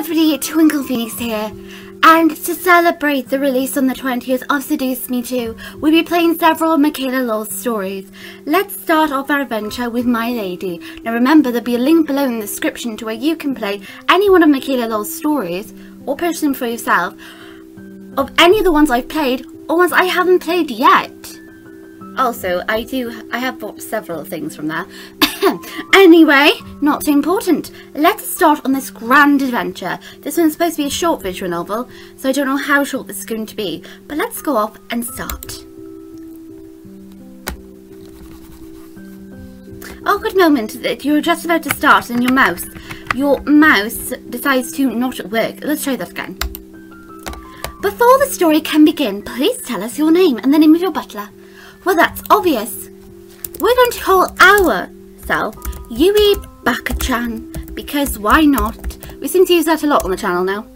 everybody, TwinklePhoenix here, and to celebrate the release on the 20th of Seduce Me Too, we'll be playing several of Michaela Law's stories. Let's start off our adventure with My Lady. Now remember, there'll be a link below in the description to where you can play any one of Michaela Law's stories, or purchase them for yourself, of any of the ones I've played, or ones I haven't played yet. Also, I have bought several things from there. Anyway, not so important. Let's start on this grand adventure. This one's supposed to be a short visual novel, so I don't know how short this is going to be. But let's go off and start. Awkward moment that you're just about to start and your mouse decides to not work. Let's try that again. Before the story can begin, please tell us your name and the name of your butler. Well, that's obvious. We're going to call ourselves Yui Baka-chan, because why not? We seem to use that a lot on the channel now.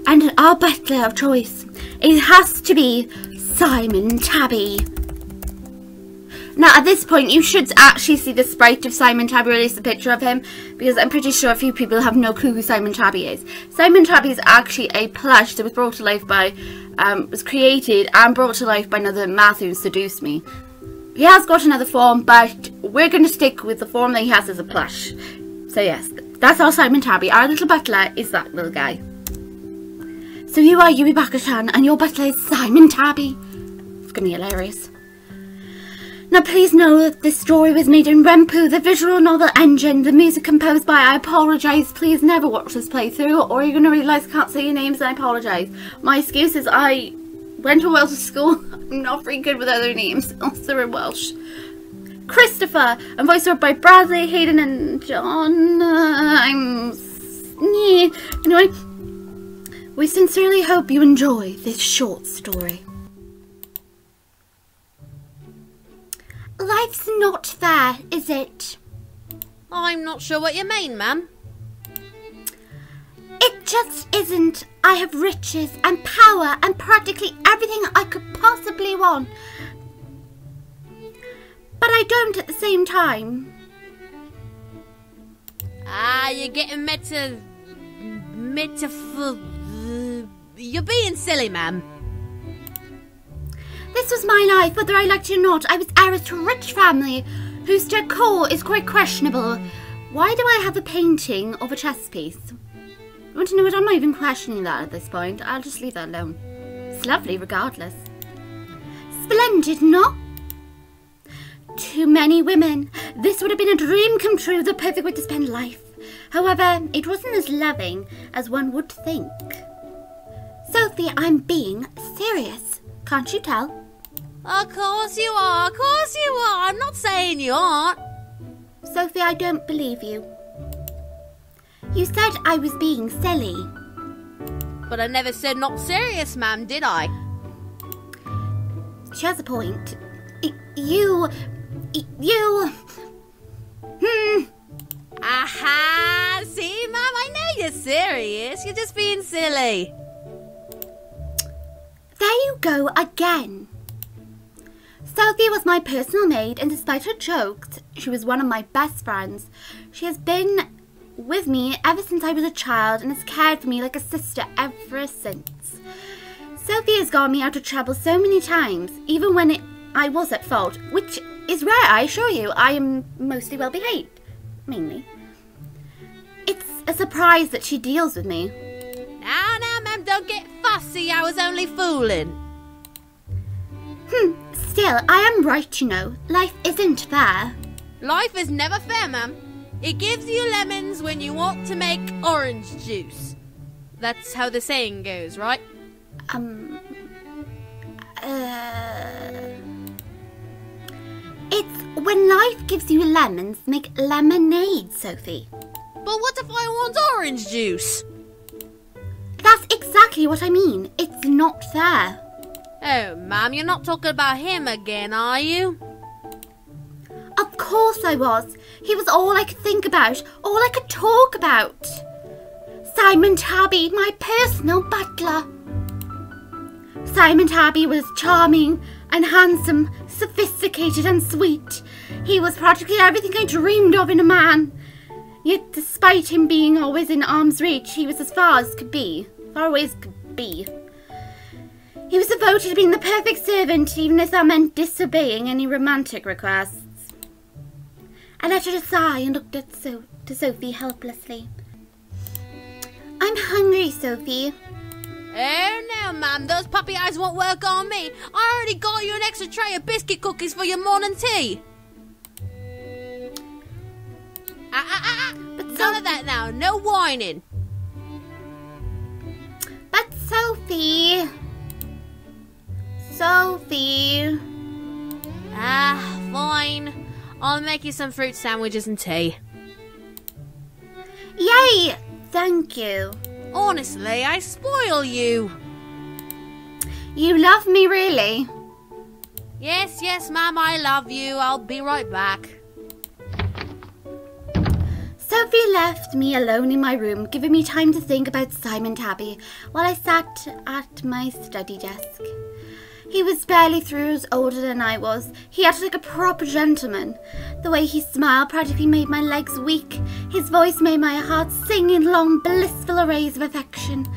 And our butler of choice, it has to be Simon Tabby. Now at this point you should actually see the sprite of Simon Tabby, release a picture of him, because I'm pretty sure a few people have no clue who Simon Tabby is. Simon Tabby is actually a plush that was brought to life by, was created and brought to life by another Matthew, Seduce Me. He has got another form, but we're going to stick with the form that he has as a plush. So yes, that's our Simon Tabby. Our little butler is that little guy. So you are Yui Baka-chan and your butler is Simon Tabby. It's going to be hilarious. Now please know that this story was made in Renpu, the visual novel engine, the music composed by, I apologise, please never watch this playthrough or you're going to realise I can't say your names and I apologise. My excuse is I went to Welsh school, I'm not very good with other names, unless they're in Welsh. Christopher, and voiced over by Bradley, Hayden and John, Anyway, we sincerely hope you enjoy this short story. Life's not fair, is it? I'm not sure what you mean, ma'am. It just isn't. I have riches and power and practically everything I could possibly want. But I don't at the same time. You're getting you're being silly, ma'am. This was my life, whether I liked it or not. I was heiress to a rich family whose decor is quite questionable. Why do I have a painting of a chess piece? You want to know what? I'm not even questioning that at this point. I'll just leave that alone. It's lovely regardless. Splendid, no? Too many women. This would have been a dream come true, the perfect way to spend life. However, it wasn't as loving as one would think. Sophie, I'm being serious. Can't you tell? Of course you are, of course you are. I'm not saying you aren't. Sophie, I don't believe you. You said I was being silly. But I never said not serious, ma'am, did I? She has a point. Aha! See, ma'am, I know you're serious. You're just being silly. There you go again. Sophie was my personal maid, and despite her jokes, she was one of my best friends. She has been with me ever since I was a child and has cared for me like a sister ever since. Sophie has got me out of trouble so many times, even when I was at fault, which is rare, I assure you. I am mostly well behaved, mainly. It's a surprise that she deals with me. Now, ma'am, don't get fussy. I was only fooling. Still, I am right, you know. Life isn't fair. Life is never fair, ma'am. It gives you lemons when you want to make orange juice. That's how the saying goes, right? It's when life gives you lemons, make lemonade, Sophie. But what if I want orange juice? That's exactly what I mean. It's not fair. Oh, ma'am, you're not talking about him again, are you? Of course I was. He was all I could think about, all I could talk about. Simon Tabby, my personal butler. Simon Tabby was charming and handsome, sophisticated and sweet. He was practically everything I dreamed of in a man. Yet despite him being always in arm's reach, he was as far as could be. Far away as could be. He was devoted to being the perfect servant, even if that meant disobeying any romantic requests. I let out a sigh and looked at Sophie helplessly. I'm hungry, Sophie. Oh no, ma'am, those puppy eyes won't work on me. I already got you an extra tray of biscuit cookies for your morning tea. But none of that now, no whining. But Sophie... Fine. I'll make you some fruit sandwiches and tea. Yay! Thank you. Honestly, I spoil you. You love me, really? Yes, ma'am, I love you. I'll be right back. Sophie left me alone in my room, giving me time to think about Simon Tabby while I sat at my study desk. He was barely 3 years older than I was. He acted like a proper gentleman. The way he smiled practically made my legs weak. His voice made my heart sing in long, blissful arrays of affection.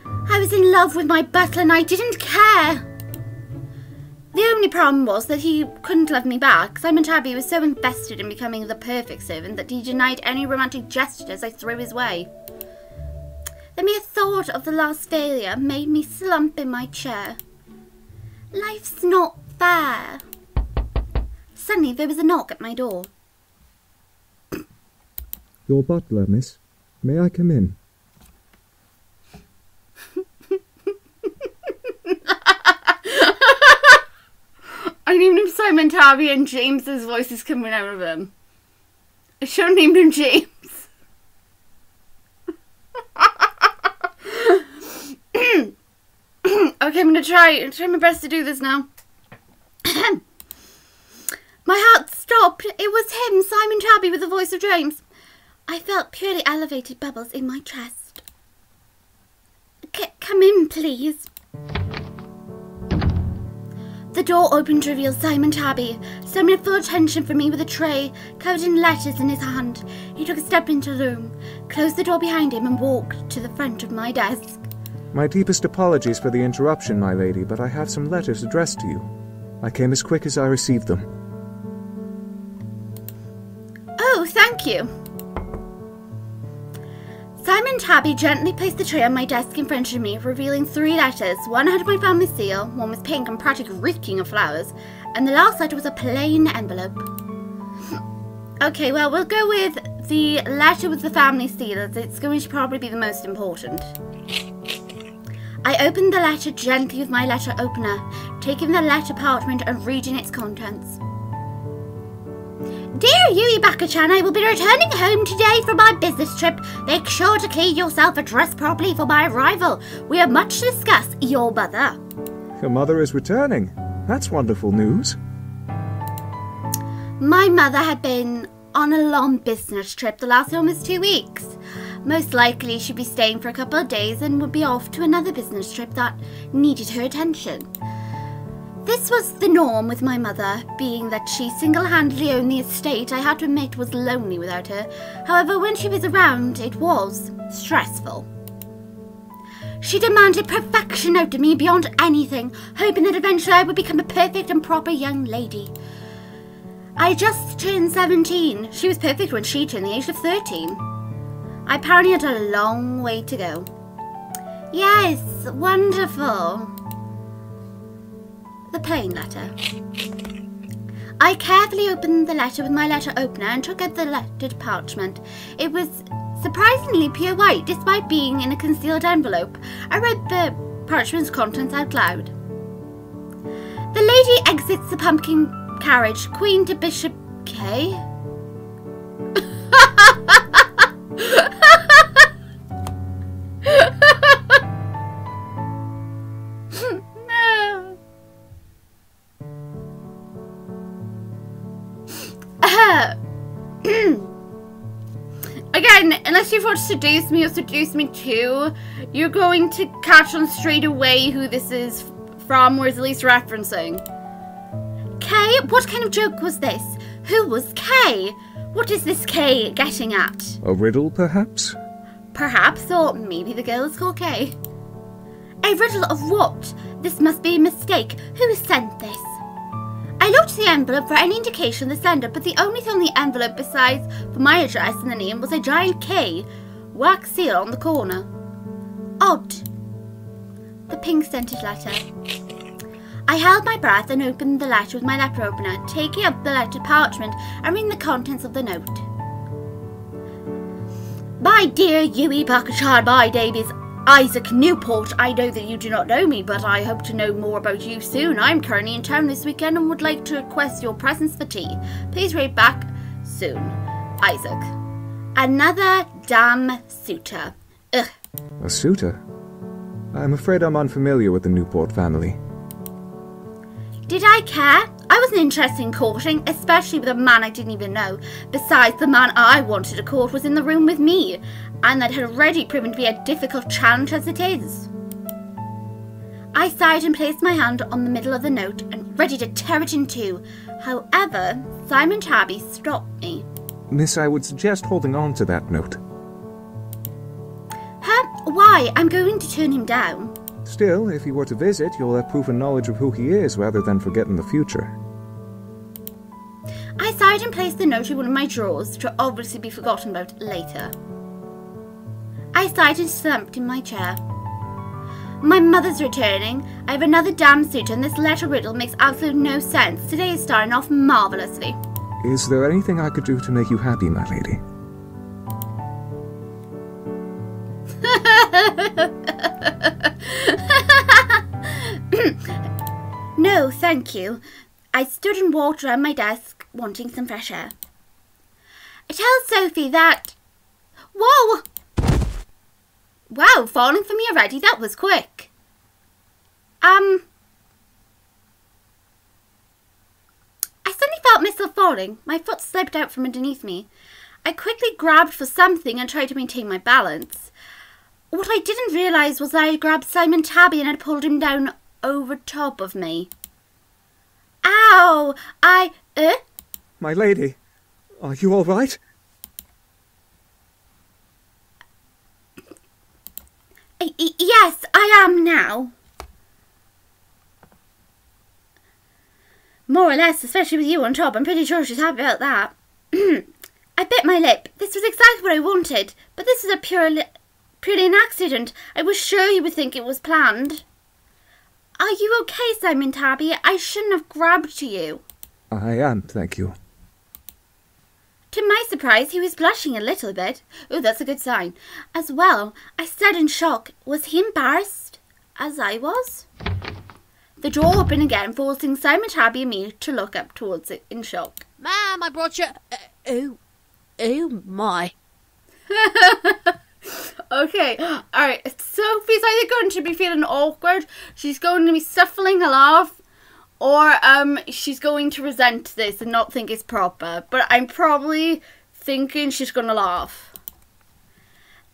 I was in love with my butler and I didn't care. The only problem was that he couldn't love me back. Simon Tabby was so invested in becoming the perfect servant that he denied any romantic gestures I threw his way. The mere thought of the last failure made me slump in my chair. Life's not fair. Suddenly there was a knock at my door. Your butler, miss. May I come in? I named him Simon Tabby and James's voice is coming out of him. I should have named him James. Okay, I'm gonna try my best to do this now. My heart stopped. It was him, Simon Tabby, with the voice of James. I felt purely elevated bubbles in my chest. Come in, please. The door opened to reveal Simon Tabby, standing at full attention for me with a tray covered in letters in his hand. He took a step into the room, closed the door behind him and walked to the front of my desk. My deepest apologies for the interruption, my lady, but I have some letters addressed to you. I came as quick as I received them. Oh, thank you. Simon Tabby gently placed the tray on my desk in front of me, revealing 3 letters. One had my family seal, one was pink and practically reeking of flowers, and the last letter was a plain envelope. Okay, well, we'll go with the letter with the family seal, as it's going to probably be the most important. I opened the letter gently with my letter opener, taking the letter parchment and reading its contents. Dear Yui Baka-chan, I will be returning home today from my business trip. Make sure to clean yourself and dress properly for my arrival. We have much to discuss, your mother. Your mother is returning. That's wonderful news. My mother had been on a long business trip the last almost 2 weeks. Most likely she'd be staying for a couple of days and would be off to another business trip that needed her attention. This was the norm with my mother, being that she single-handedly owned the estate. I had to admit was lonely without her. However, when she was around, it was stressful. She demanded perfection out of me beyond anything, hoping that eventually I would become a perfect and proper young lady. I just turned 17. She was perfect when she turned the age of 13. I apparently had a long way to go. Yes, wonderful. The plain letter. I carefully opened the letter with my letter opener and took out the lettered parchment. It was surprisingly pure white, despite being in a concealed envelope. I read the parchment's contents out loud. The lady exits the pumpkin carriage, Queen to Bishop K. Again, unless you've watched Seduce Me or Seduce Me 2, you're going to catch on straight away who this is from, or is at least referencing. Kay? What kind of joke was this? Who was Kay? What is this K getting at? A riddle, perhaps? Perhaps, or maybe the girl is called K. A riddle of what? This must be a mistake. Who sent this? I looked at the envelope for any indication of the sender, but the only thing on the envelope besides for my address and the name was a giant K, wax seal on the corner. Odd. The pink-scented letter. I held my breath and opened the letter with my letter opener, taking up the letter parchment and reading the contents of the note. My dear Yui Bakachan, my name is Isaac Newport. I know that you do not know me, but I hope to know more about you soon. I'm currently in town this weekend and would like to request your presence for tea. Please write back soon. Isaac. Another damn suitor. Ugh. A suitor? I'm afraid I'm unfamiliar with the Newport family. Did I care? I wasn't interested in courting, especially with a man I didn't even know. Besides, the man I wanted to court was in the room with me, and that had already proven to be a difficult challenge as it is. I sighed and placed my hand on the middle of the note, and ready to tear it in two. However, Simon Tabby stopped me. Miss, I would suggest holding on to that note. Why? I'm going to turn him down. Still, if he were to visit, you'll have proven knowledge of who he is rather than forgetting the future. I sighed and placed the note in one of my drawers, to obviously be forgotten about later. I sighed and slumped in my chair. My mother's returning. I have another damn suitor, and this letter riddle makes absolutely no sense. Today is starting off marvellously. Is there anything I could do to make you happy, my lady? No, thank you. I stood and walked around my desk, wanting some fresh air. I tell Sophie that... Whoa! Wow, falling for me already? That was quick. I suddenly felt myself falling. My foot slipped out from underneath me. I quickly grabbed for something and tried to maintain my balance. What I didn't realise was that I had grabbed Simon Tabby and had pulled him down over top of me. Ow! My lady, are you all right? Yes, I am now. More or less, especially with you on top. I'm pretty sure she's happy about that. I bit my lip. This was exactly what I wanted, but this is a purely an accident. I was sure you would think it was planned. Are you okay, Simon Tabby? I shouldn't have grabbed you. I am, thank you. To my surprise, he was blushing a little bit. Oh, that's a good sign. As well, I stared in shock. Was he embarrassed, as I was? The door opened again, forcing Simon Tabby and me to look up towards it in shock. Ma'am, I brought you... Oh my. Okay, alright, Sophie's either going to be feeling awkward, she's going to be stifling a laugh, or she's going to resent this and not think it's proper. But I'm probably thinking she's going to laugh.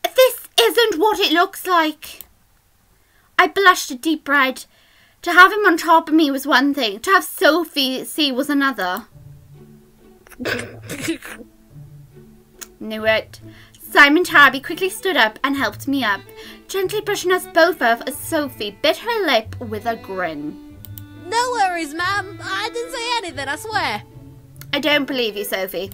This isn't what it looks like. I blushed a deep red. To have him on top of me was one thing, to have Sophie see was another. Knew it. Simon Tabby quickly stood up and helped me up, gently brushing us both off as Sophie bit her lip with a grin. No worries, ma'am. I didn't say anything, I swear. I don't believe you, Sophie.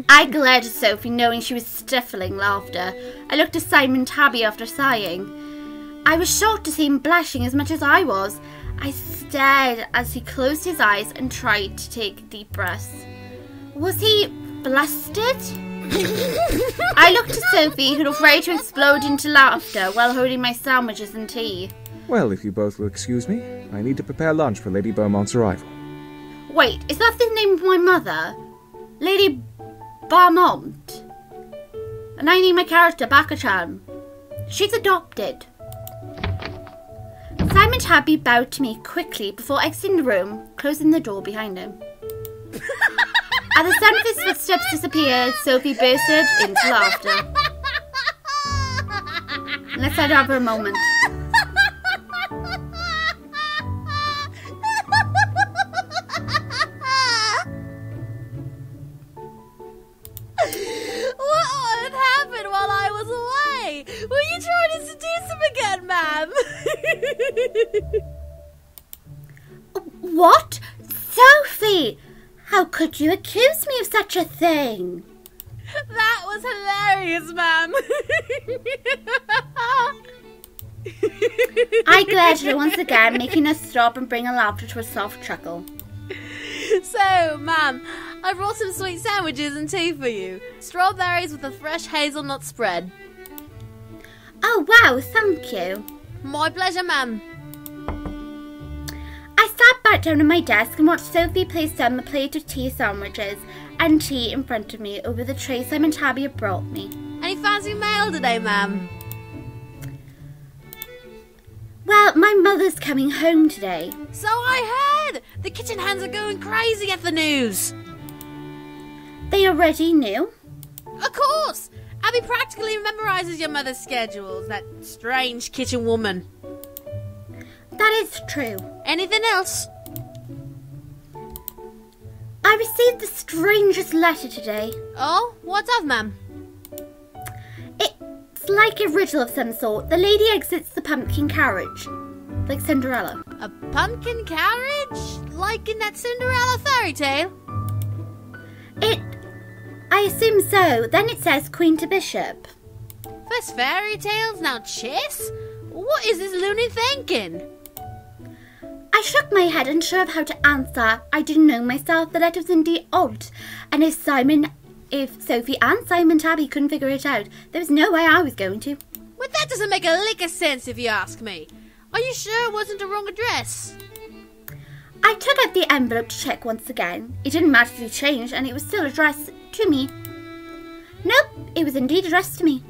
I glared at Sophie, knowing she was stifling laughter. I looked at Simon Tabby after sighing. I was shocked to see him blushing as much as I was. I stared as he closed his eyes and tried to take deep breaths. Was he flustered? I looked at Sophie, who looked ready to explode into laughter while holding my sandwiches and tea. Well, if you both will excuse me, I need to prepare lunch for Lady Beaumont's arrival. Wait, is that the name of my mother? Lady Bauxmont? And I need my character, Bakachan. She's adopted. Simon Tabby bowed to me quickly before exiting the room, closing the door behind him. As the sound of his footsteps disappeared, Sophie bursted into laughter. Let's head out for a moment. trying to seduce him again, ma'am? What? Sophie! How could you accuse me of such a thing? That was hilarious, ma'am. I glared at her once again, making her stop and bring her laughter to a soft chuckle. So, ma'am, I brought some sweet sandwiches and tea for you. Strawberries with a fresh hazelnut spread. Oh, wow, thank you. My pleasure, ma'am. I sat back down at my desk and watched Sophie place down the plate of tea sandwiches and tea in front of me over the tray Simon Tabby had brought me. Any fancy mail today, ma'am? Well, my mother's coming home today. So I heard! The kitchen hands are going crazy at the news. They already knew. Of course! Abby practically memorises your mother's schedules, that strange kitchen woman. That is true. Anything else? I received the strangest letter today. Oh, what's of, ma'am? It's like a riddle of some sort. The lady exits the pumpkin carriage, like Cinderella. A pumpkin carriage? Like in that Cinderella fairy tale? I assume so. Then it says Queen to Bishop. First fairy tales, now chess? What is this loony thinking? I shook my head, unsure of how to answer. I didn't know myself. The letter was indeed odd. And if Sophie and Simon Tabby couldn't figure it out, there was no way I was going to. Well, that doesn't make a lick of sense if you ask me. Are you sure it wasn't a wrong address? I took out the envelope to check once again. It didn't magically change, and it was still addressed to me. Nope, it was indeed addressed to me.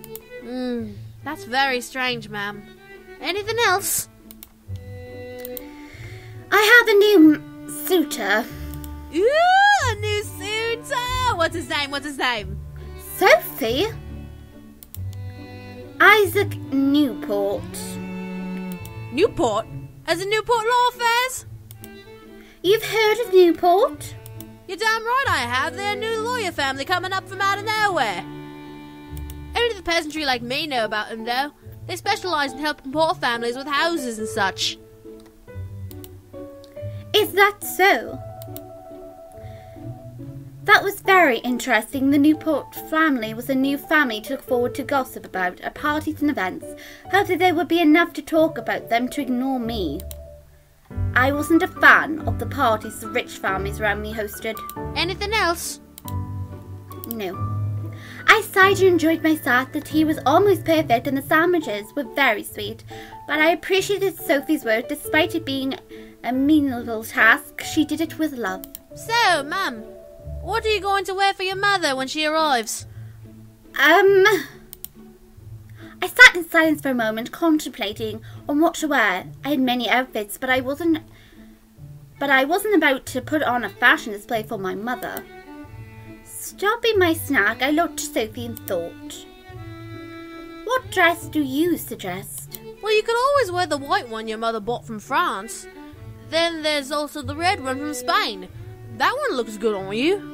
That's very strange, ma'am. Anything else? I have a new suitor. Ooh, a new suitor! What's his name? Sophie? Isaac Newport. Newport? As in Newport Law Affairs? You've heard of Newport? You're damn right I have. They're a new lawyer family coming up from out of nowhere. Only the peasantry like me know about them, though. They specialise in helping poor families with houses and such. Is that so? That was very interesting. The Newport family was a new family to look forward to gossip about at parties and events. Hopefully there would be enough to talk about them to ignore me. I wasn't a fan of the parties the rich families around me hosted. Anything else? No. I sighed and enjoyed myself. The tea was almost perfect and the sandwiches were very sweet. But I appreciated Sophie's work. Despite it being a menial task, she did it with love. So, ma'am, what are you going to wear for your mother when she arrives? I sat in silence for a moment, contemplating on what to wear. I had many outfits, but I wasn't about to put on a fashion display for my mother. Stopping my snack, I looked to Sophie and thought. What dress do you suggest? Well, you could always wear the white one your mother bought from France. Then there's also the red one from Spain. That one looks good on you.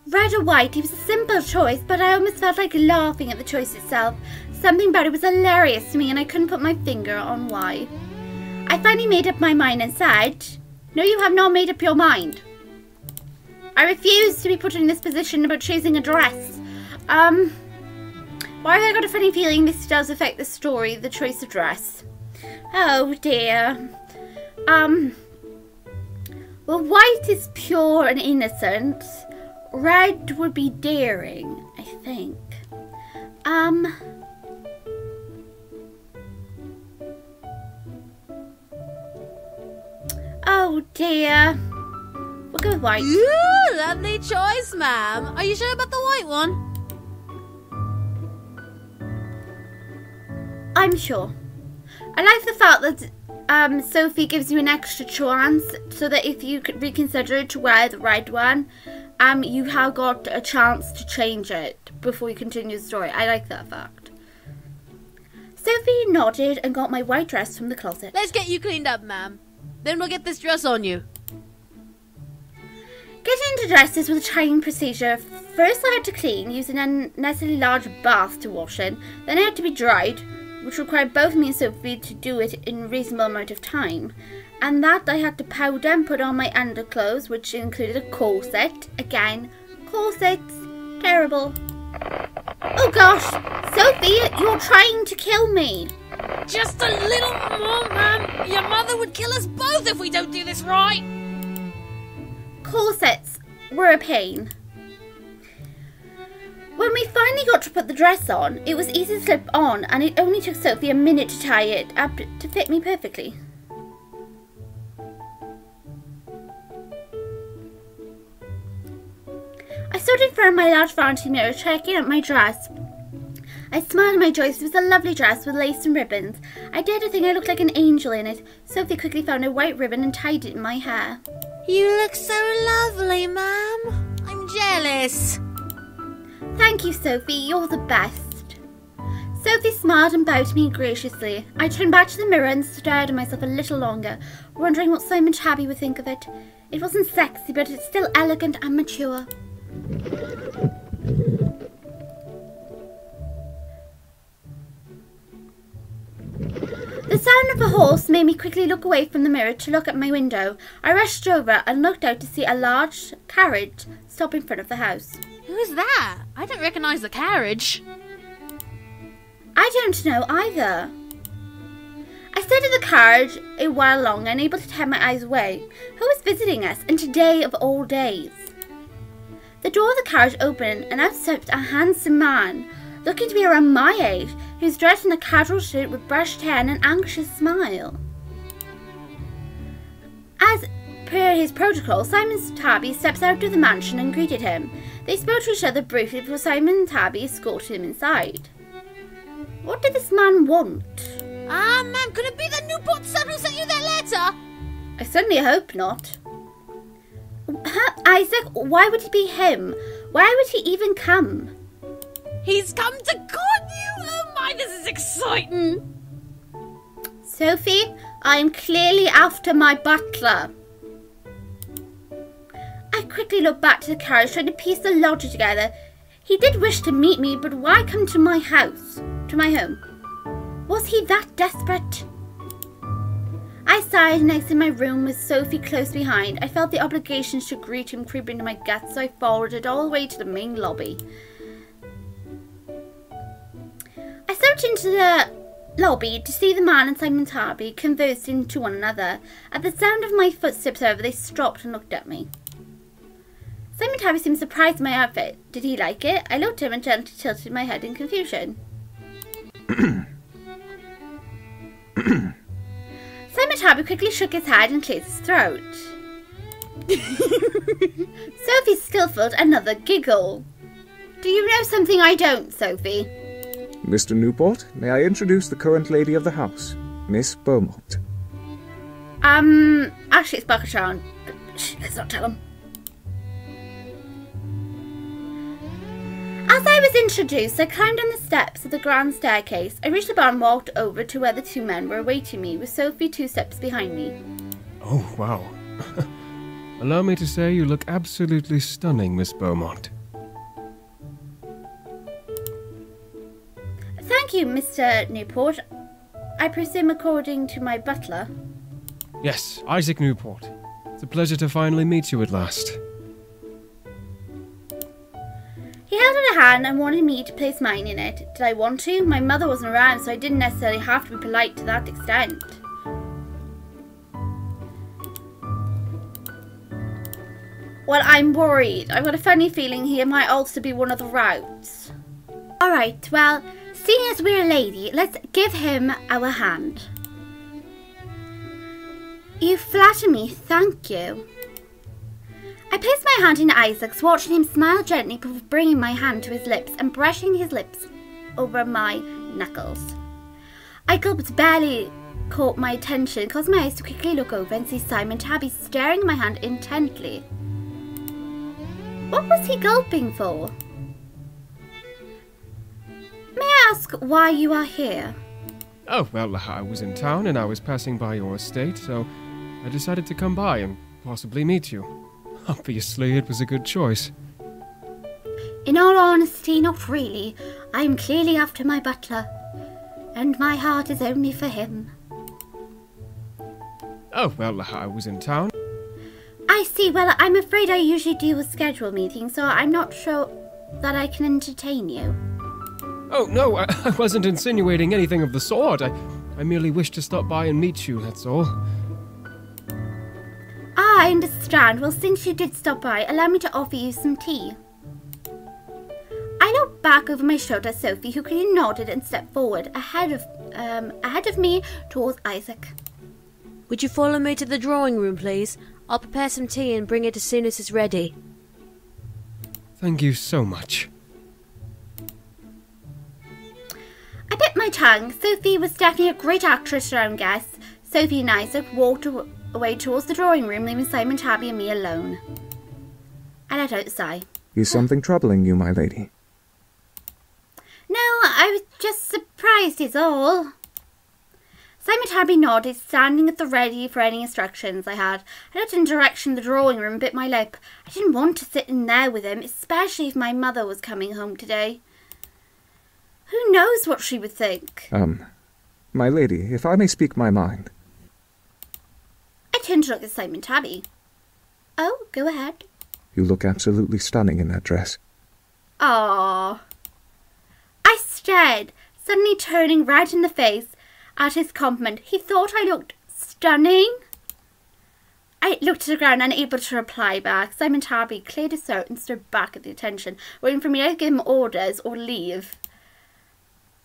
Red or white, it was a simple choice, but I almost felt like laughing at the choice itself. Something about it was hilarious to me, and I couldn't put my finger on why. I finally made up my mind and said, "No, you have not made up your mind. I refuse to be put in this position about choosing a dress. Why have I got a funny feeling this does affect the story, the choice of dress? Oh dear. Well, white is pure and innocent. Red would be daring, I think. Oh dear. We'll go with white. Ooh, lovely choice, ma'am. Are you sure about the white one? I'm sure. I like the fact that Sophie gives you an extra chance, so that if you could reconsider to wear the red one, you have got a chance to change it before you continue the story. I like that fact. Sophie nodded and got my white dress from the closet. Let's get you cleaned up, ma'am. Then we'll get this dress on you. Getting into dresses was a trying procedure. First I had to clean, using an unnecessarily large bath to wash in. Then I had to be dried, which required both me and Sophie to do it in a reasonable amount of time. And that I had to powder and put on my underclothes, which included a corset. Again, corsets, terrible. Oh gosh, Sophie, you're trying to kill me. Just a little more, ma'am. Your mother would kill us both if we don't do this right. Corsets were a pain. When we finally got to put the dress on, it was easy to slip on, and it only took Sophie a minute to tie it up to fit me perfectly. I stood in front of my large vanity mirror checking out my dress. I smiled at my choice. It was a lovely dress with lace and ribbons. I dared to think I looked like an angel in it. Sophie quickly found a white ribbon and tied it in my hair. You look so lovely, ma'am. I'm jealous. Thank you, Sophie. You're the best. Sophie smiled and bowed to me graciously. I turned back to the mirror and stared at myself a little longer, wondering what Simon Tabby would think of it. It wasn't sexy, but it's still elegant and mature. The sound of a horse made me quickly look away from the mirror to look at my window. I rushed over and looked out to see a large carriage stop in front of the house. Who is that? I don't recognise the carriage. I don't know either. I stared at the carriage a while longer, unable to tear my eyes away. Who was visiting us, and today of all days? The door of the carriage opened, and out stepped a handsome man, looking to be around my age, who was dressed in a casual suit with brushed hair and an anxious smile. As per his protocol, Simon Tabby steps out of the mansion and greeted him. They spoke to each other briefly before Simon Tabby escorted him inside. What did this man want? Ma'am, could it be the Newport son who sent you that letter? I certainly hope not. Isaac, why would it be him? Why would he even come? He's come to court you! Oh my, this is exciting! Sophie, I am clearly after my butler. I quickly looked back to the carriage, trying to piece the logic together. He did wish to meet me, but why come to my house? To my home? Was he that desperate? I sighed and exited my room with Sophie close behind. I felt the obligation to greet him creep into my guts, so I followed it all the way to the main lobby. I stepped into the lobby to see the man and Simon Tabby conversing to one another. At the sound of my footsteps over, they stopped and looked at me. Simon Tabby seemed surprised at my outfit. Did he like it? I looked at him and gently tilted my head in confusion. Simon Tabby quickly shook his head and cleared his throat. Sophie stifled another giggle. Do you know something I don't, Sophie? Mr. Newport, may I introduce the current lady of the house, Miss Bauxmont? Actually it's Bauxmont, but let's not tell him. As I was introduced, I climbed down the steps of the grand staircase. I reached the bar and walked over to where the two men were awaiting me, with Sophie 2 steps behind me. Oh, wow. Allow me to say you look absolutely stunning, Miss Bauxmont. Thank you, Mr. Newport. I presume according to my butler. Yes, Isaac Newport. It's a pleasure to finally meet you at last. He held out a hand and wanted me to place mine in it. Did I want to? My mother wasn't around, so I didn't necessarily have to be polite to that extent. Well, I'm worried. I've got a funny feeling he might also be one of the Routs. Alright, well, seeing as we're a lady, let's give him our hand. You flatter me, thank you. I placed my hand in Isaac's, watching him smile gently before bringing my hand to his lips and brushing his lips over my knuckles. I gulped, barely caught my attention, caused my eyes to quickly look over and see Simon Tabby staring at my hand intently. What was he gulping for? May I ask why you are here? Oh, well, I was in town and I was passing by your estate, so I decided to come by and possibly meet you. Obviously, it was a good choice. In all honesty, not really. I am clearly after my butler, and my heart is only for him. Oh, well, I was in town. I see. Well, I'm afraid I usually deal with schedule meetings, so I'm not sure that I can entertain you. Oh, no, I wasn't insinuating anything of the sort. I merely wished to stop by and meet you, that's all. Ah, I understand. Well, since you did stop by, allow me to offer you some tea. I looked back over my shoulder at Sophie, who quickly nodded and stepped forward, ahead of me towards Isaac. Would you follow me to the drawing room, please? I'll prepare some tea and bring it as soon as it's ready. Thank you so much. I bit my tongue. Sophie was definitely a great actress around guests. Sophie and Isaac walked away towards the drawing room, leaving Simon, Tabby and me alone. I let out a sigh. Is something troubling you, my lady? No, I was just surprised is all. Simon Tabby nodded, standing at the ready for any instructions I had. I looked in the direction of the drawing room and bit my lip. I didn't want to sit in there with him, especially if my mother was coming home today. Who knows what she would think? My lady, if I may speak my mind. I turned to look at Simon Tabby. Oh, go ahead. You look absolutely stunning in that dress. Aww. I stared, suddenly turning red in the face at his compliment. He thought I looked stunning. I looked to the ground, unable to reply back. Simon Tabby cleared his throat and stood back at the attention, waiting for me to give him orders or leave.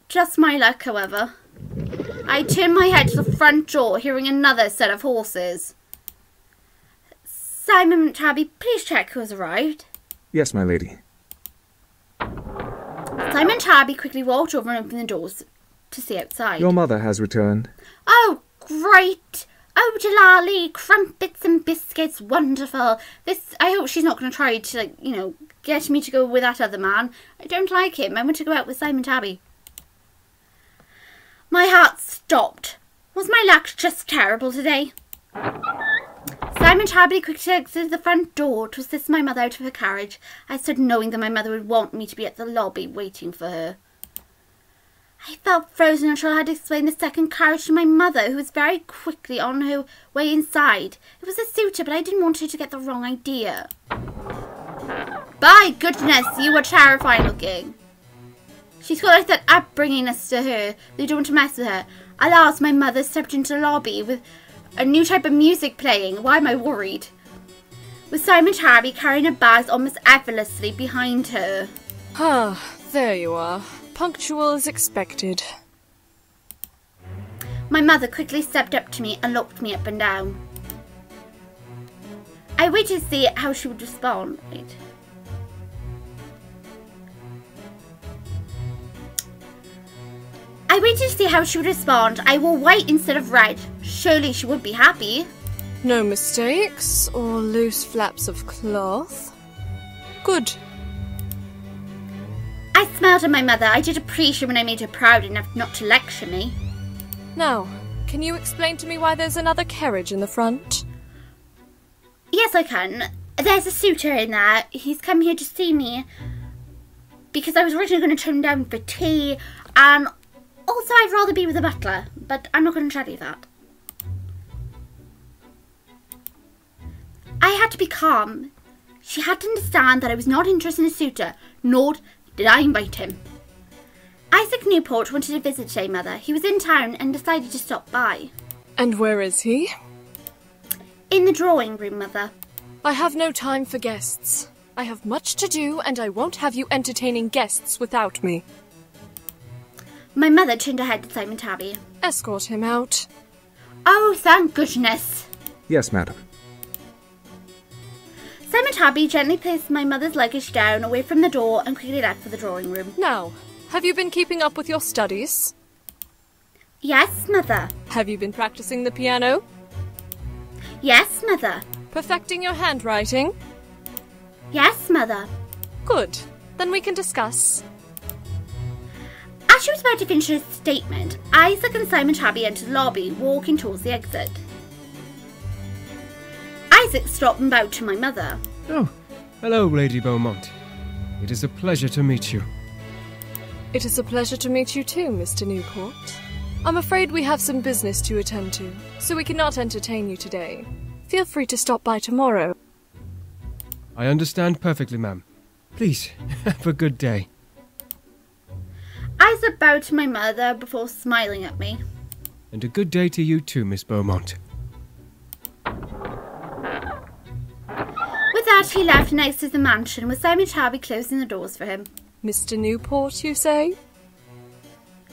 Just my luck, however. I turned my head to the front door, hearing another set of horses. Simon Tabby, please check who has arrived. Yes, my lady. Simon Tabby quickly walked over and opened the doors to see outside. Your mother has returned. Oh, great! Oh, Jalali, crumpets and biscuits, wonderful. I hope she's not going to try to, get me to go with that other man. I don't like him. I want to go out with Simon Tabby. My heart stopped. Was my luck just terrible today? Simon Tabby quickly exited the front door to assist my mother out of her carriage. I stood knowing that my mother would want me to be at the lobby waiting for her. I felt frozen until I had to explain the second carriage to my mother, who was very quickly on her way inside. It was a suitor, but I didn't want her to get the wrong idea. By goodness, you were terrifying looking. She's got like that upbringingness to her. They don't want to mess with her. At last, my mother stepped into the lobby with a new type of music playing. Why am I worried? With Simon Tabby carrying her bags almost effortlessly behind her. Ah, there you are. Punctual as expected. My mother quickly stepped up to me and looked me up and down. I waited to see how she would respond. I wore white instead of red. Surely she would be happy. No mistakes or loose flaps of cloth. Good. I smiled at my mother. I did appreciate when I made her proud enough not to lecture me. Now, can you explain to me why there's another carriage in the front? Yes, I can. There's a suitor in there. He's come here to see me because I was originally going to turn him down for tea, and also I'd rather be with a butler, but I'm not going to tell you that. I had to be calm. She had to understand that I was not interested in a suitor, nor did I invite him. Isaac Newport wanted to visit today, Mother. He was in town and decided to stop by. And where is he? In the drawing room, Mother. I have no time for guests. I have much to do, and I won't have you entertaining guests without me. My mother turned her head to Simon Tabby. Escort him out. Oh, thank goodness. Yes, madam. Simon Tabby gently placed my mother's luggage down away from the door and quickly left for the drawing room. Now, have you been keeping up with your studies? Yes, Mother. Have you been practicing the piano? Yes, Mother. Perfecting your handwriting? Yes, Mother. Good. Then we can discuss. As she was about to finish her statement, Isaac and Simon Tabby entered the lobby, walking towards the exit. Isaac stopped and bowed to my mother. Oh, hello, Lady Beaumont. It is a pleasure to meet you. It is a pleasure to meet you too, Mr. Newport. I'm afraid we have some business to attend to, so we cannot entertain you today. Feel free to stop by tomorrow. I understand perfectly, ma'am. Please, have a good day. Isaac bowed to my mother before smiling at me. And a good day to you too, Miss Beaumont. With that, he left and exited the mansion, with Simon Tabby closing the doors for him. Mr. Newport, you say?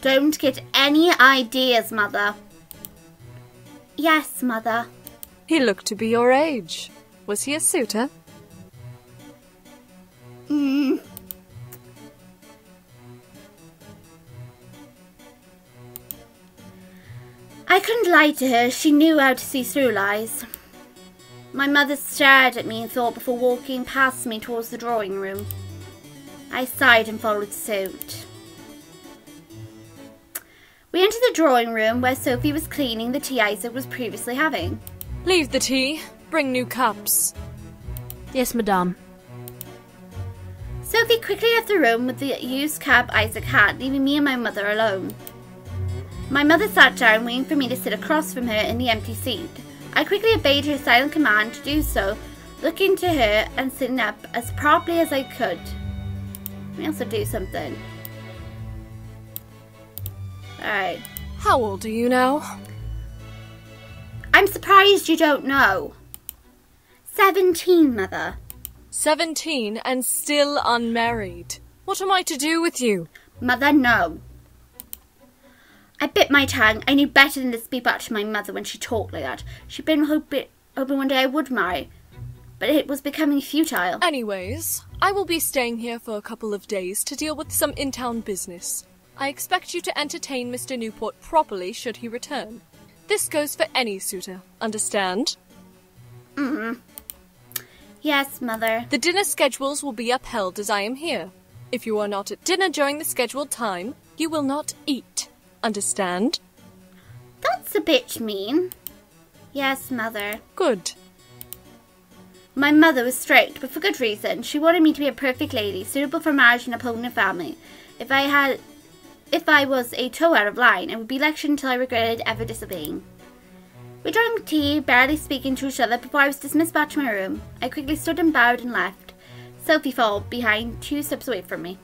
Don't get any ideas, Mother. Yes, Mother. He looked to be your age. Was he a suitor? I couldn't lie to her. She knew how to see through lies. My mother stared at me in thought before walking past me towards the drawing room. I sighed and followed suit. We entered the drawing room where Sophie was cleaning the tea Isaac was previously having. Leave the tea. Bring new cups. Yes, madame. Sophie quickly left the room with the used cup Isaac had, leaving me and my mother alone. My mother sat down, waiting for me to sit across from her in the empty seat. I quickly obeyed her silent command to do so, looking to her and sitting up as properly as I could. Let me also do something. Alright. How old are you now? I'm surprised you don't know. 17, Mother. 17 and still unmarried. What am I to do with you? Mother, no. I bit my tongue. I knew better than to speak back to my mother when she talked like that. She'd been hoping one day I would marry, but it was becoming futile. Anyways, I will be staying here for a couple of days to deal with some in-town business. I expect you to entertain Mr. Newport properly should he return. This goes for any suitor, understand? Yes, Mother. The dinner schedules will be upheld as I am here. If you are not at dinner during the scheduled time, you will not eat. Understand? That's a bit mean. Yes, Mother. Good. My mother was strict, but for good reason. She wanted me to be a perfect lady, suitable for marriage and upholding a family. If I was a toe out of line, I would be lectured until I regretted ever disobeying. We drank tea, barely speaking to each other, before I was dismissed back to my room. I quickly stood and bowed and left. Sophie followed behind, 2 steps away from me.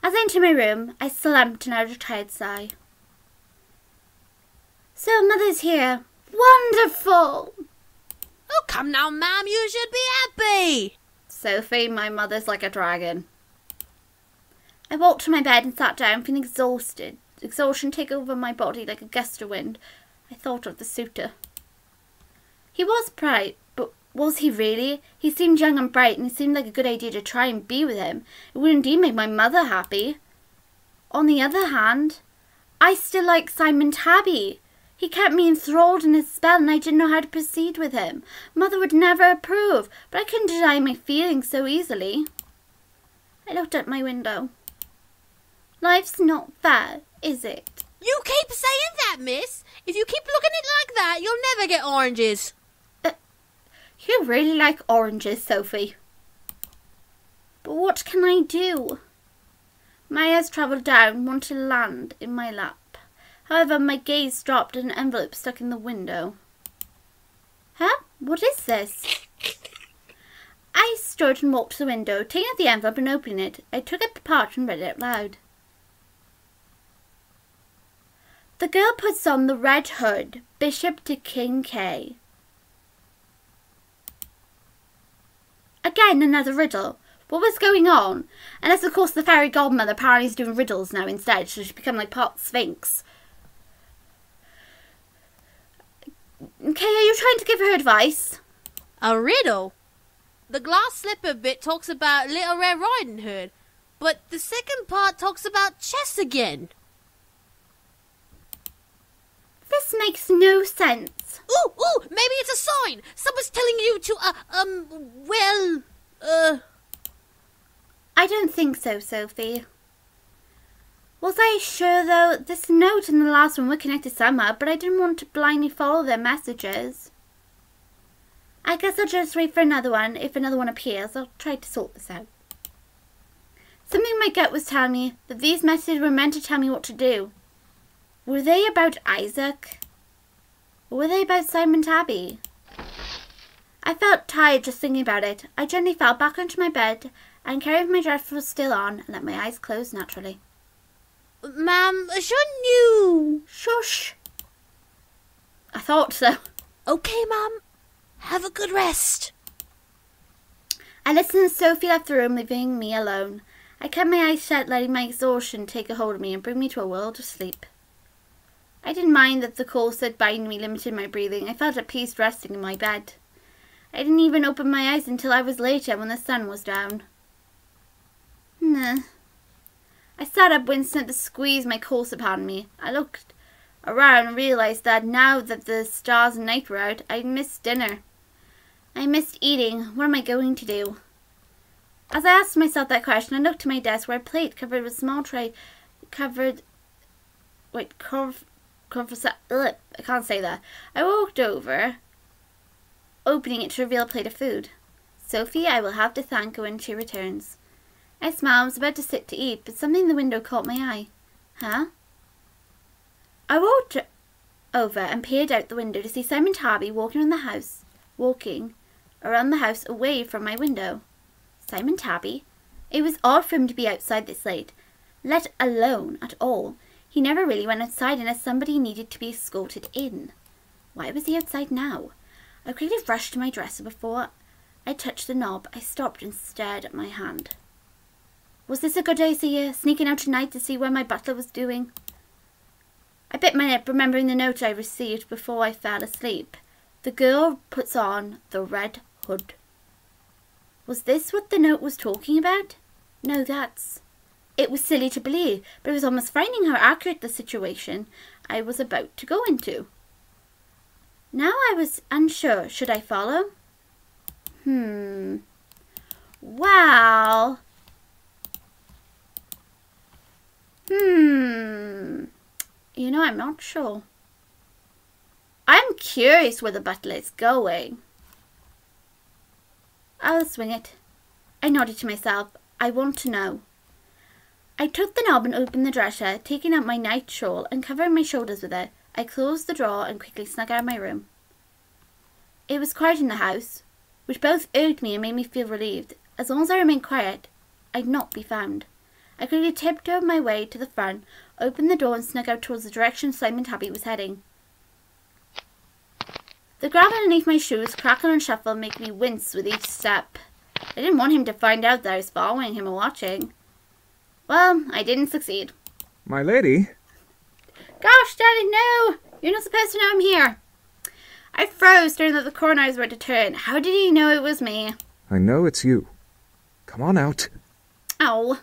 As I entered my room, I slumped and uttered a tired sigh. So, Mother's here. Wonderful! Oh, come now, ma'am, you should be happy. Sophie, my mother's like a dragon. I walked to my bed and sat down, feeling exhausted. Exhaustion take over my body like a gust of wind. I thought of the suitor. He was bright, but was he really? He seemed young and bright, and it seemed like a good idea to try and be with him. It would indeed make my mother happy. On the other hand, I still like Simon Tabby. He kept me enthralled in his spell, and I didn't know how to proceed with him. Mother would never approve, but I couldn't deny my feelings so easily. I looked at my window. Life's not fair, is it? You keep saying that, miss. If you keep looking at it like that, you'll never get oranges. You really like oranges, Sophie. But what can I do? My eyes travelled down, wanted to land in my lap. However, my gaze dropped at an envelope stuck in the window. Huh? What is this? I stood and walked to the window, taking out the envelope and opening it. I took it apart and read it out loud. The girl puts on the red hood, Bishop to King K. Again, another riddle. What was going on? Unless, of course, the fairy godmother apparently is doing riddles now instead, so she's become like part Sphinx. Okay, are you trying to give her advice? A riddle? The glass slipper bit talks about Little Red Riding Hood, but the second part talks about chess again. This makes no sense. Ooh, maybe it's a sign. Someone's telling you to, I don't think so, Sophie. Was I sure, though? This note and the last one were connected somehow, but I didn't want to blindly follow their messages. I guess I'll just wait for another one. If another one appears, I'll try to sort this out. Something in my gut was telling me that these messages were meant to tell me what to do. Were they about Isaac? Or were they about Simon Tabby? I felt tired just thinking about it. I gently fell back onto my bed and carried my dress was still on and let my eyes close naturally. Ma'am, shouldn't you? Shush! I thought so. Okay, Mum. Have a good rest. I listened as Sophie left the room, leaving me alone. I kept my eyes shut, letting my exhaustion take a hold of me and bring me to a world of sleep. I didn't mind that the corset binding me limited my breathing. I felt at peace resting in my bed. I didn't even open my eyes until hours later when the sun was down. Nah. I sat up, wincing at the squeeze my corset upon me. I looked around and realised that now that the stars and night were out, I'd missed dinner. I missed eating. What am I going to do? As I asked myself that question, I looked to my desk where a plate covered with a small tray I can't say that. I walked over, opening it to reveal a plate of food. Sophie, I will have to thank her when she returns. I smiled and was about to sit to eat, but something in the window caught my eye. Huh? I walked over and peered out the window to see Simon Tabby walking around the house away from my window. Simon Tabby? It was odd for him to be outside this late, let alone at all. He never really went outside unless somebody needed to be escorted in. Why was he outside now? I quickly rushed to my dresser. Before I touched the knob, I stopped and stared at my hand. Was this a good idea, sneaking out tonight to see what my butler was doing? I bit my lip, remembering the note I received before I fell asleep. The girl puts on the red hood. Was this what the note was talking about? No, It was silly to believe, but it was almost frightening how accurate the situation I was about to go into. Now I was unsure. Should I follow? Well... You know, I'm not sure. I'm curious where the butler is going. I'll swing it. I nodded to myself. I want to know. I took the knob and opened the dresser, taking out my night shawl and covering my shoulders with it. I closed the drawer and quickly snuck out of my room. It was quiet in the house, which both irked me and made me feel relieved. As long as I remained quiet, I'd not be found. I quickly tiptoed my way to the front, opened the door and snuck out towards the direction Simon Tabby was heading. The ground underneath my shoes crackle and shuffle, making me wince with each step. I didn't want him to find out that I was following him or watching. Well, I didn't succeed. My lady? Gosh, Daddy, no! You're not supposed to know I'm here. I froze, staring at the corner I was about to turn. How did he know it was me? I know it's you. Come on out. Ow.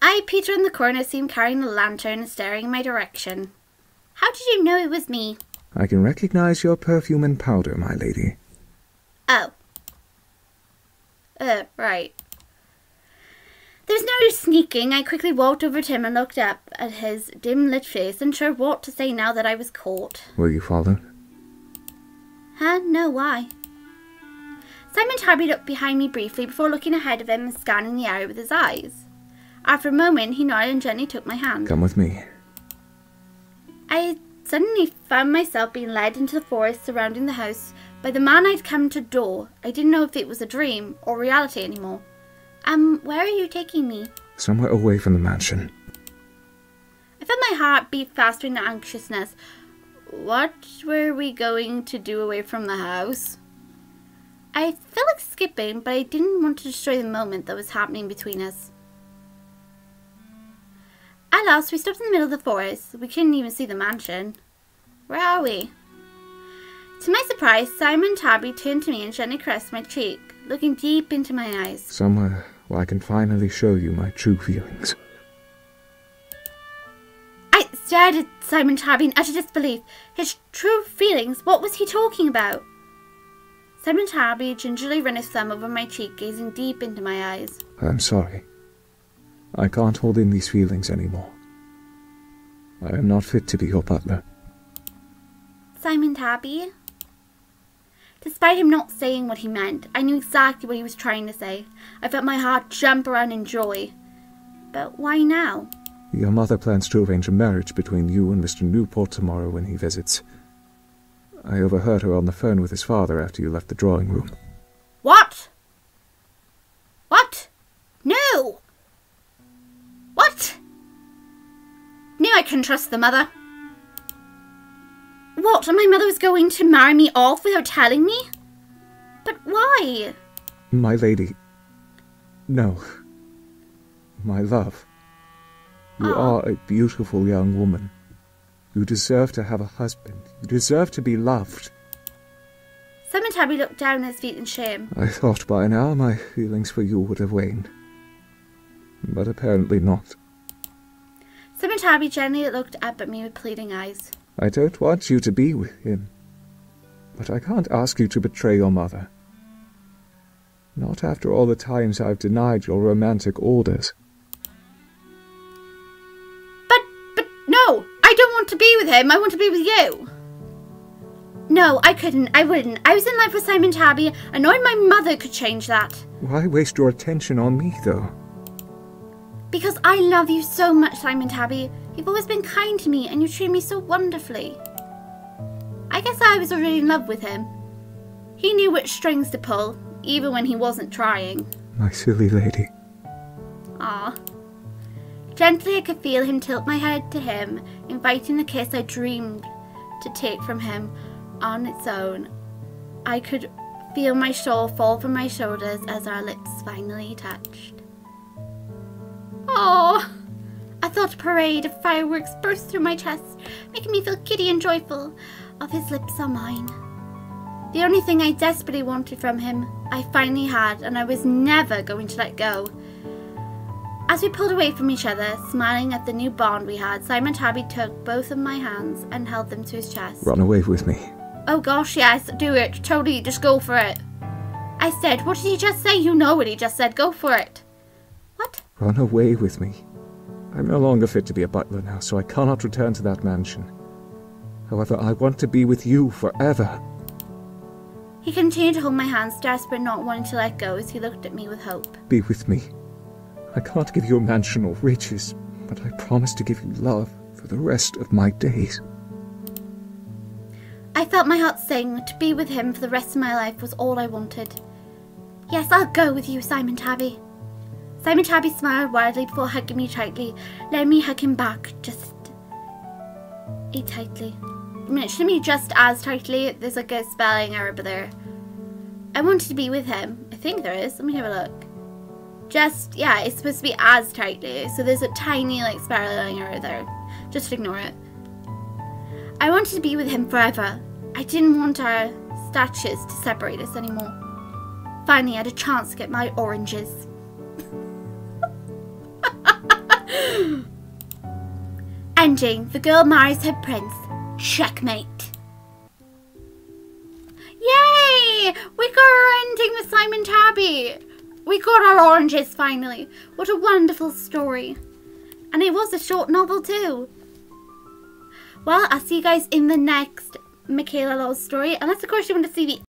I peeked around the corner, see him carrying a lantern and staring in my direction. How did you know it was me? I can recognize your perfume and powder, my lady. Oh. Right. There's no sneaking. I quickly walked over to him and looked up at his dim-lit face, unsure what to say now that I was caught. Were you followed? Huh? No, why? Simon Tabby looked behind me briefly before looking ahead of him and scanning the area with his eyes. After a moment, he nodded and gently took my hand. Come with me. I suddenly found myself being led into the forest surrounding the house by the man I'd come to adore. I didn't know if it was a dream or reality anymore. Where are you taking me? Somewhere away from the mansion. I felt my heart beat faster in anxiousness. What were we going to do away from the house? I felt like skipping, but I didn't want to destroy the moment that was happening between us. At last, we stopped in the middle of the forest. We couldn't even see the mansion. Where are we? To my surprise, Simon Tabby turned to me and gently caressed my cheek, looking deep into my eyes. Somewhere where I can finally show you my true feelings. I stared at Simon Tabby in utter disbelief. His true feelings? What was he talking about? Simon Tabby gingerly ran his thumb over my cheek, gazing deep into my eyes. I'm sorry. I can't hold in these feelings anymore. I am not fit to be your butler. Simon Tabby? Despite him not saying what he meant, I knew exactly what he was trying to say. I felt my heart jump around in joy. But why now? Your mother plans to arrange a marriage between you and Mr. Newport tomorrow when he visits. I overheard her on the phone with his father after you left the drawing room. What? What? No! What? Knew I couldn't trust the mother. What, and my mother was going to marry me off without telling me? But why? My lady. No. My love. You are a beautiful young woman. You deserve to have a husband. You deserve to be loved. Simon Tabby looked down at his feet in shame. I thought by now my feelings for you would have waned. But apparently not. Simon Tabby gently looked up at me with pleading eyes. I don't want you to be with him. But I can't ask you to betray your mother. Not after all the times I've denied your romantic orders. But no! I don't want to be with him. I want to be with you. No, I couldn't. I wouldn't. I was in love with Simon Tabby, and only my mother could change that. Why waste your attention on me, though? Because I love you so much, Simon Tabby. You've always been kind to me, and you treat me so wonderfully. I guess I was already in love with him. He knew which strings to pull, even when he wasn't trying. My silly lady. Ah. Gently I could feel him tilt my head to him, inviting the kiss I dreamed to take from him on its own. I could feel my shawl fall from my shoulders as our lips finally touched. Oh! I thought a parade of fireworks burst through my chest, making me feel giddy and joyful of his lips on mine. The only thing I desperately wanted from him, I finally had, and I was never going to let go. As we pulled away from each other, smiling at the new bond we had, Simon Tabby took both of my hands and held them to his chest. Run away with me. Oh gosh, yes, do it. Totally, just go for it. I said, what did he just say? You know what he just said. Go for it. What? Run away with me. I'm no longer fit to be a butler now, so I cannot return to that mansion. However, I want to be with you forever. He continued to hold my hands, desperate, not wanting to let go, as he looked at me with hope. Be with me. I can't give you a mansion or riches, but I promise to give you love for the rest of my days. I felt my heart sing. To be with him for the rest of my life was all I wanted. Yes, I'll go with you, Simon Tabby. Simon Tabby smiled widely before hugging me tightly. Let me hug him back, just tightly. I mean, it shouldn't be just as tightly. There's like a spelling error there. I wanted to be with him. I think there is. Let me have a look. Just, yeah, it's supposed to be as tightly. So there's a tiny like spelling error there. Just ignore it. I wanted to be with him forever. I didn't want our statures to separate us anymore. Finally, I had a chance to get my oranges. Ending. The girl marries her prince. Checkmate. Yay! We got our ending with Simon Tabby. We got our oranges finally. What a wonderful story. And it was a short novel too. Well, I'll see you guys in the next Michaela Laws story. Unless of course you want to see the